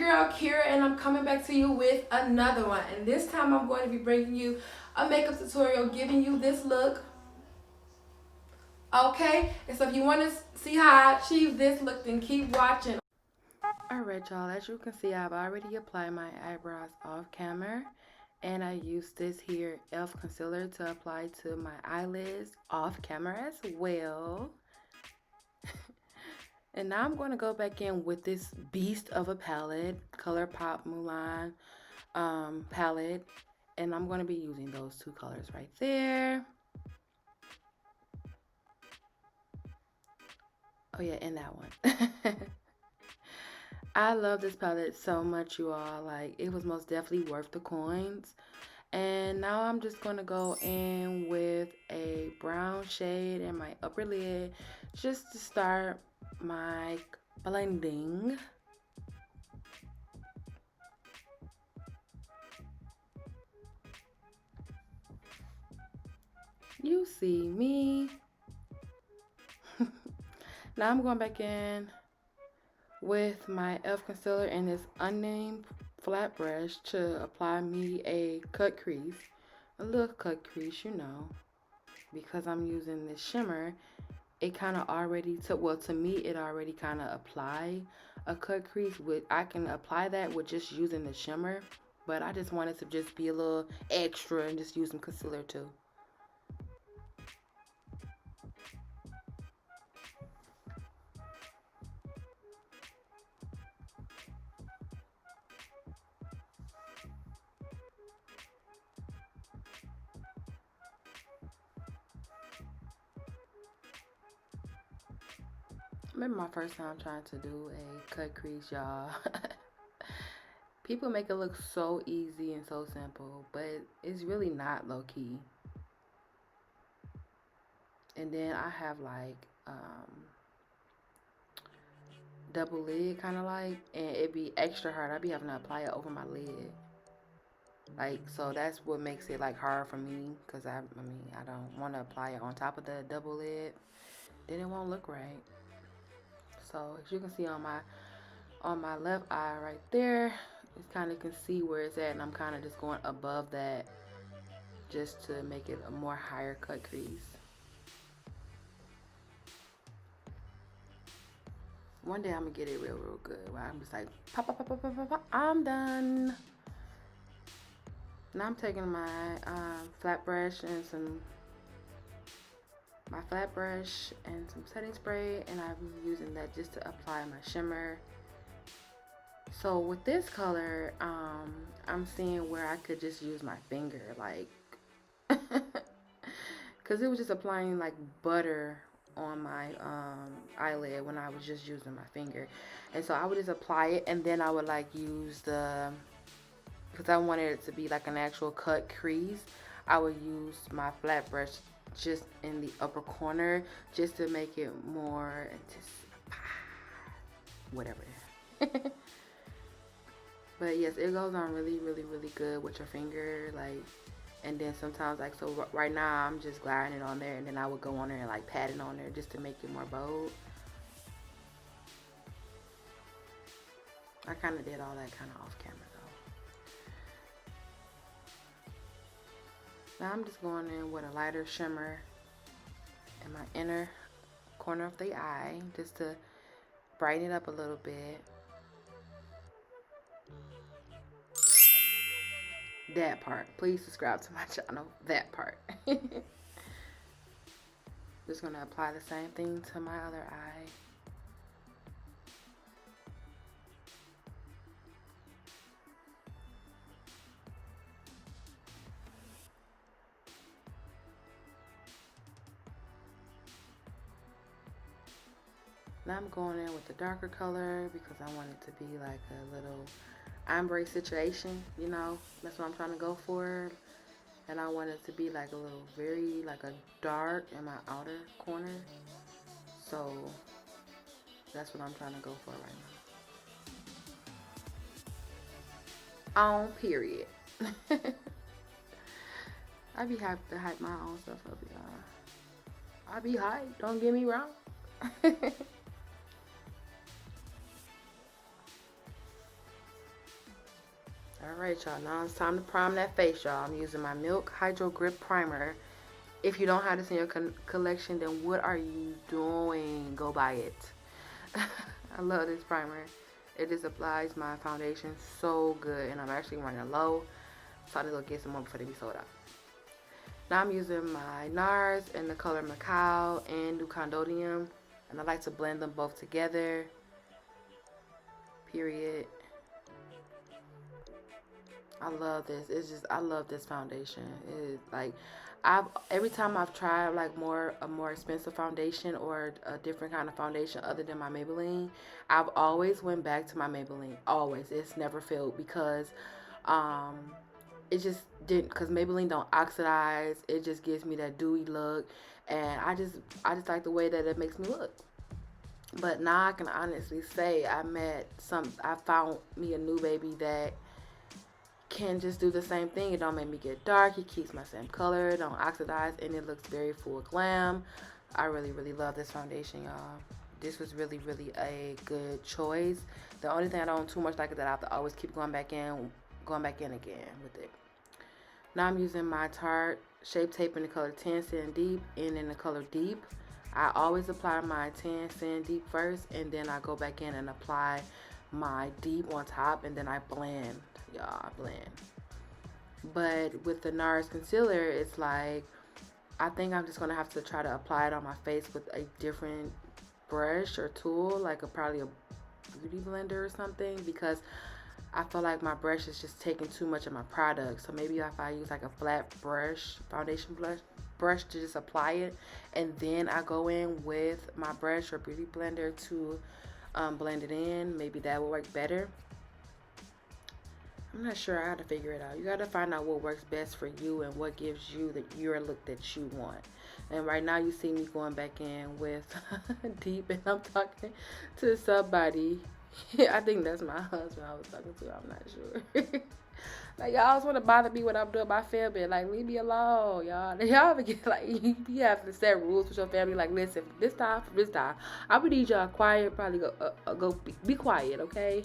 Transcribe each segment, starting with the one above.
girl Kira, and I'm coming back to you with another one. And this time I'm going to be bringing you a makeup tutorial, giving you this look. Okay, and so if you want to see how I achieve this look, then keep watching. Alright y'all, as you can see, I've already applied my eyebrows off camera. And I use this here e.l.f. concealer to apply to my eyelids off camera as well. And now I'm going to go back in with this beast of a palette, ColourPop Mulan palette. And I'm going to be using those two colors right there. Oh yeah, and that one. I love this palette so much, you all. Like, it was most definitely worth the coins. And now I'm just going to go in with a brown shade in my upper lid just to start my blending. You see me. Now I'm going back in with my e.l.f. concealer and this unnamed flat brush to apply me a cut crease. A little cut crease, you know. Because I'm using this shimmer, it kind of already took, well, to me it already kind of apply a cut crease. With I can apply that with just using the shimmer, but I just wanted to just be a little extra and just use some concealer too. Remember my first time trying to do a cut crease, y'all. People make it look so easy and so simple, but it's really not, low-key. And then I have like double lid, kind of like, and it'd be extra hard. I'd be having to apply it over my lid. Like, so that's what makes it like hard for me, because I mean, I don't want to apply it on top of the double lid. Then it won't look right. So as you can see on my left eye right there, you kind of can see where it's at, and I'm kind of just going above that just to make it a more higher cut crease. One day I'm gonna get it real good, where I'm just like pop, pop, pop, pop, pop, pop, I'm done. Now I'm taking my flat brush and some setting spray, and I'm using that just to apply my shimmer. So with this color, I'm seeing where I could just use my finger, like, because it was just applying like butter on my eyelid when I was just using my finger. And so I would just apply it, and then I would like use the, because I wanted it to be like an actual cut crease, I would use my flat brush just in the upper corner just to make it more whatever. But yes, it goes on really good with your finger, like. And then sometimes, like, so right now I'm just gliding it on there, and then I would go on there and like pat it on there just to make it more bold. I kind of did all that kind of off camera though. Now I'm just going in with a lighter shimmer in my inner corner of the eye just to brighten it up a little bit. That part. Please subscribe to my channel. That part. Just going to apply the same thing to my other eye. Now I'm going in with the darker color because I want it to be like a little ombre situation, you know. That's what I'm trying to go for. And I want it to be like a little, very like a dark in my outer corner. So that's what I'm trying to go for right now. On period. I be happy to hype my own stuff up, y'all. I be hyped, don't get me wrong. Alright, y'all. Now it's time to prime that face, y'all. I'm using my Milk Hydro Grip Primer. If you don't have this in your collection, then what are you doing? Go buy it. I love this primer. It just applies my foundation so good, and I'm actually running low, so I need to go get some more before they be sold out. Now I'm using my NARS in the color Macao and Ducandodium, and I like to blend them both together. Period. I love this. It's just, I love this foundation. It is like, every time I've tried like a more expensive foundation or a different kind of foundation other than my Maybelline, I've always went back to my Maybelline. Always. It's never failed because um it just didn't, because Maybelline don't oxidize. It just gives me that dewy look, and I just like the way that it makes me look. But now I can honestly say I found me a new baby that can just do the same thing. It don't make me get dark. It keeps my same color. It don't oxidize, and it looks very full glam. I really, really love this foundation, y'all. This was really, really a good choice. The only thing I don't too much like is that I have to always keep going back in again with it. Now I'm using my Tarte Shape Tape in the color Tan Sand Deep and in the color Deep. I always apply my Tan Sand Deep first, and then I go back in and apply my Deep on top, and then I blend. Y'all, I blend. But with the NARS concealer, it's like, I think I'm just going to have to try to apply it on my face with a different brush or tool, like probably a beauty blender or something, because I feel like my brush is just taking too much of my product. So maybe if I use like a flat brush, foundation brush to just apply it, and then I go in with my brush or beauty blender to blend it in, maybe that will work better. I'm not sure. I got to figure it out. You got to find out what works best for you and what gives you your look that you want. And right now you see me going back in with Deep, and I'm talking to somebody. I think that's my husband I was talking to. I'm not sure. Like, y'all always want to bother me when I'm doing my family. Like, leave me alone, y'all. Y'all ever get, like, you have to set rules with your family. Like, listen, this time, I would need y'all quiet. Probably go be quiet, okay?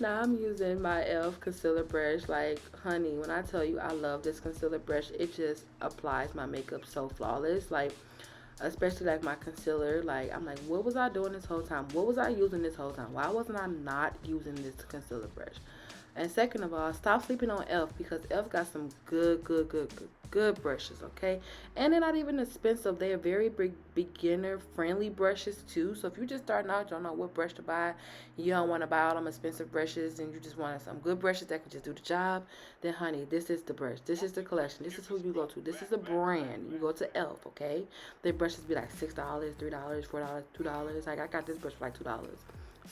Now, I'm using my e.l.f. concealer brush. Like, honey, when I tell you I love this concealer brush, it just applies my makeup so flawless. Like, especially like my concealer, like, I'm like, what was I doing this whole time? What was I using this whole time? Why wasn't I not using this concealer brush? And second of all, stop sleeping on e.l.f. because e.l.f. got some good brushes, okay? And they're not even expensive. They are very beginner friendly brushes too. So if you're just starting out, you don't know what brush to buy, you don't want to buy all them expensive brushes, and you just want some good brushes that can just do the job, then honey, this is the brush. This is the collection. This is who you go to. This is a brand. You go to e.l.f., okay? Their brushes be like $6, $3, $4, $2. Like, I got this brush for like $2.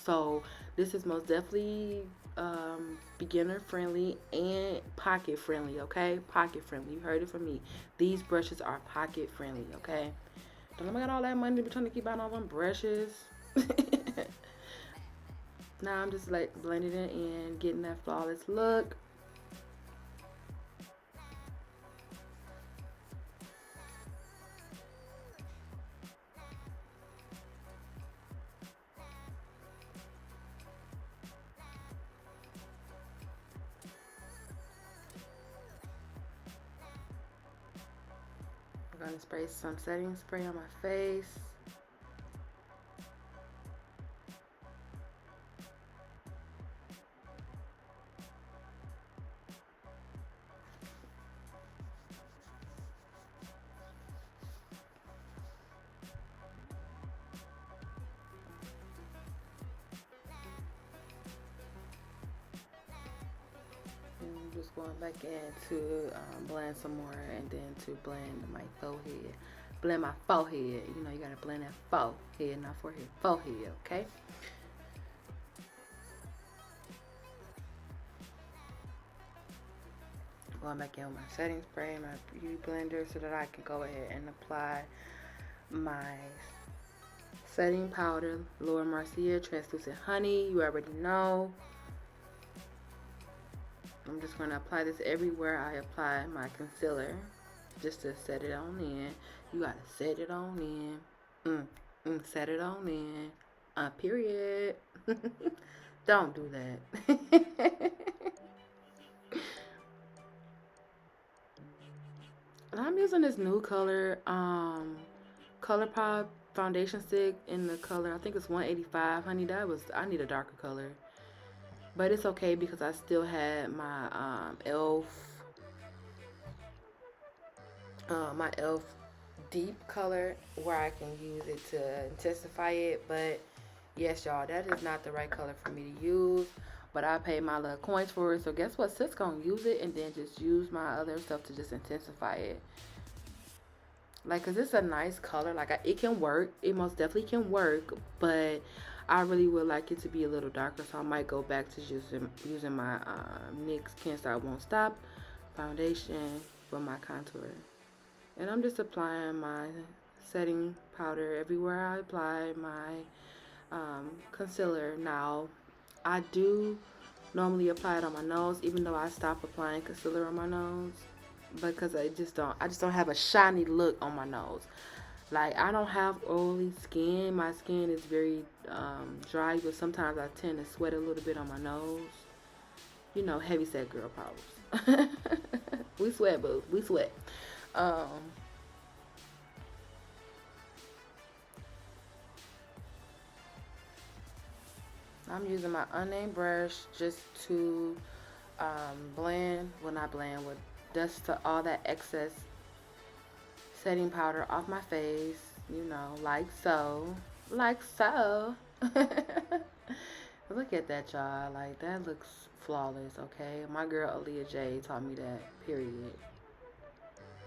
So this is most definitely beginner friendly and pocket friendly, okay? Pocket friendly. You heard it from me. These brushes are pocket friendly, okay? Don't let me got all that money to be trying to keep buying all them brushes. Now I'm just like blending it in, getting that flawless look. I'm gonna spray some setting spray on my face. And just going back in to blend some more, and then to blend my forehead. Blend my forehead. You know, you gotta blend that forehead, not forehead. Forehead, okay? Going back in with my setting spray, my beauty blender, so that I can go ahead and apply my setting powder, Laura Mercier Translucent Honey. You already know. I'm just going to apply this everywhere I apply my concealer, just to set it on in. You got to set it on in. Set it on in. Period. Don't do that. I'm using this new color, ColourPop foundation stick in the color, I think it's 185. Honey, I need a darker color. But it's okay because I still had my my e.l.f. deep color where I can use it to intensify it. But yes, y'all, that is not the right color for me to use. But I paid my little coins for it. So guess what? Sis gonna use it and then just use my other stuff to just intensify it. Like, cause it's a nice color. Like, it can work. It most definitely can work. But I really would like it to be a little darker. So I might go back to using my NYX Can't Stop Won't Stop foundation for my contour. And I'm just applying my setting powder everywhere I apply my concealer. Now, I do normally apply it on my nose, even though I stopped applying concealer on my nose because I just don't have a shiny look on my nose. Like, I don't have oily skin. My skin is very dry, but sometimes I tend to sweat a little bit on my nose. You know, heavy set girl problems. We sweat, boo. We sweat. I'm using my unnamed brush just to blend, well, not blend, with dust all that excess setting powder off my face, you know, like so. Like so. Look at that, y'all. Like, that looks flawless, okay? My girl Aaliyah J taught me that, period.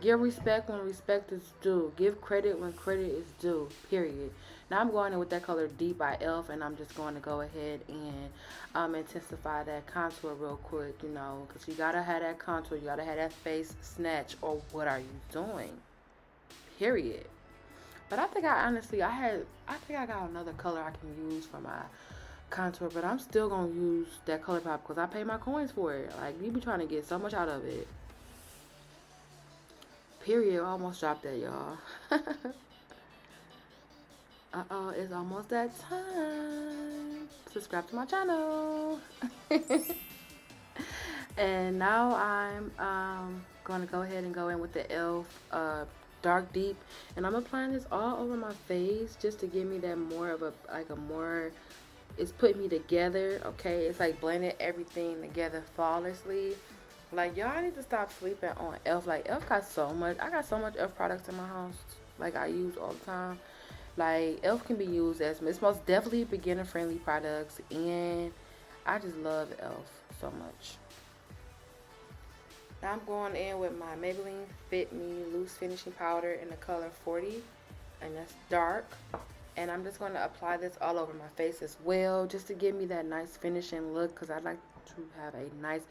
Give respect when respect is due. Give credit when credit is due. Period. Now I'm going in with that color Deep by e.l.f. and I'm just going to go ahead and intensify that contour real quick, you know, because you got to have that contour. You got to have that face snatch, or what are you doing? Period. But I think I think I got another color I can use for my contour, but I'm still going to use that ColourPop because I paid my coins for it. Like, you be trying to get so much out of it. Period. I almost dropped that, y'all. Uh-oh, it's almost that time. Subscribe to my channel. And now I'm going to go ahead and go in with the e.l.f. Dark Deep. And I'm applying this all over my face just to give me that more of it's putting me together, okay? It's like blending everything together flawlessly. Like, y'all need to stop sleeping on e.l.f. Like, e.l.f. got so much. I got so much e.l.f. products in my house. Like, I use all the time. Like, e.l.f. can be used as, it's most definitely beginner-friendly products. And I just love e.l.f. so much. Now I'm going in with my Maybelline Fit Me Loose Finishing Powder in the color 40. And that's dark. And I'm just going to apply this all over my face as well, just to give me that nice finishing look, because I like to have a nice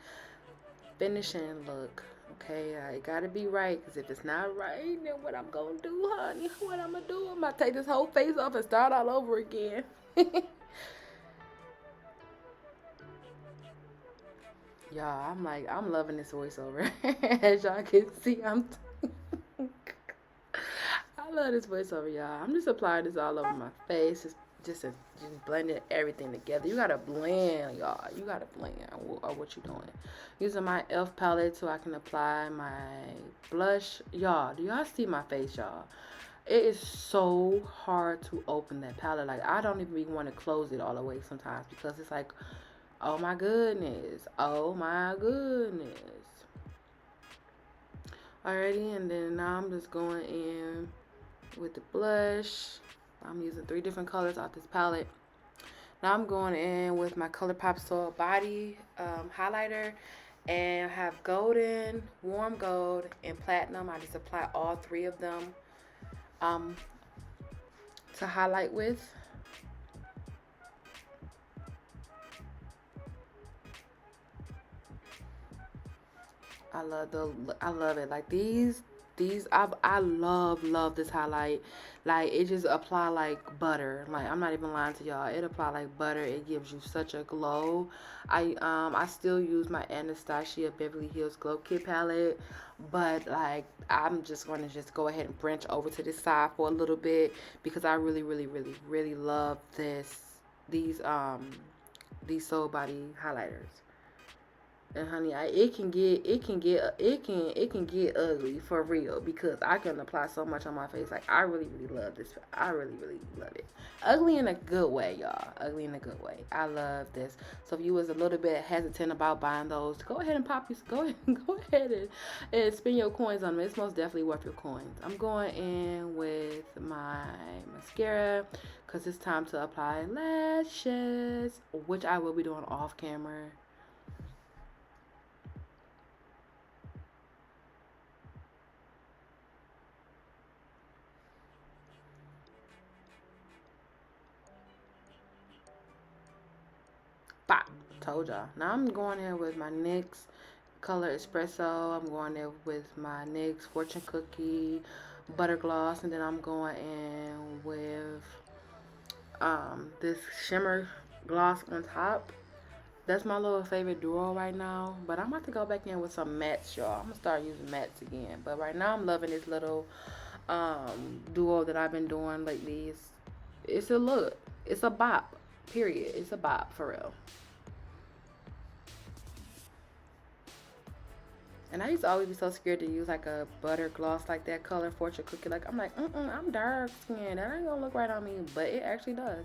finishing look. Okay, it gotta be right, because if it's not right, then what I'm gonna do, honey, what I'm gonna do, I'm gonna take this whole face off and start all over again. Y'all, I'm loving this voiceover. As y'all can see, I love this voiceover, y'all. I'm just applying this all over my face. Just blending everything together. You gotta blend, y'all. You gotta blend or what you doing. Using my e.l.f. palette so I can apply my blush. Y'all, do y'all see my face, y'all? It is so hard to open that palette. Like, I don't even want to close it all the way sometimes because it's like, oh my goodness. Oh my goodness. Alrighty, and then now I'm just going in with the blush. I'm using 3 different colors off this palette. Now I'm going in with my ColourPop Soul Body highlighter, and I have golden, warm gold, and platinum. I just apply all 3 of them to highlight with. I love it. Like, I love this highlight. Like, it just apply like butter. Like, I'm not even lying to y'all. It apply like butter. It gives you such a glow. I still use my Anastasia Beverly Hills Glow Kit palette, but like, I'm just going to go ahead and branch over to this side for a little bit because I really love these Soul Body highlighters. And honey, it can get ugly for real because I can apply so much on my face. Like I really really love this. I really really love it. Ugly in a good way, y'all. Ugly in a good way. I love this. So if you was a little bit hesitant about buying those, go ahead and pop. Go ahead, go ahead and spend your coins on them. It's most definitely worth your coins. I'm going in with my mascara because it's time to apply lashes, which I will be doing off camera. Bop. Told y'all. Now I'm going in with my NYX Color Espresso. I'm going in with my NYX Fortune Cookie Butter Gloss. And then I'm going in with this Shimmer Gloss on top. That's my little favorite duo right now. But I'm about to go back in with some mattes, y'all. I'm going to start using mattes again. But right now I'm loving this little duo that I've been doing lately. It's a look. It's a bop. Period. It's a bop for real. And I used to always be so scared to use like a butter gloss like that color Fortune Cookie. Like I'm like, I'm dark skinned. That ain't gonna look right on me, but it actually does.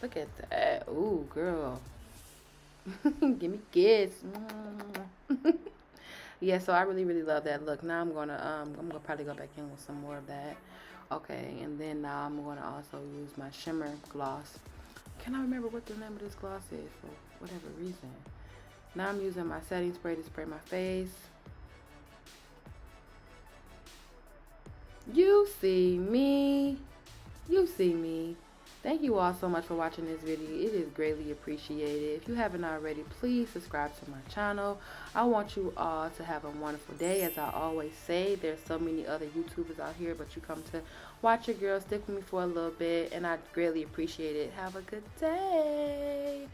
Look at that. Ooh, girl. Give me kiss. Yeah, so I really really love that look. Now I'm gonna probably go back in with some more of that. Okay, and then now I'm gonna also use my shimmer gloss. Can I remember what the name of this gloss is for whatever reason? Now I'm using my setting spray to spray my face. You see me. You see me. Thank you all so much for watching this video. It is greatly appreciated. If you haven't already, please subscribe to my channel. I want you all to have a wonderful day. As I always say, there's so many other YouTubers out here, but you come to watch your girl, stick with me for a little bit, and I greatly appreciate it. Have a good day.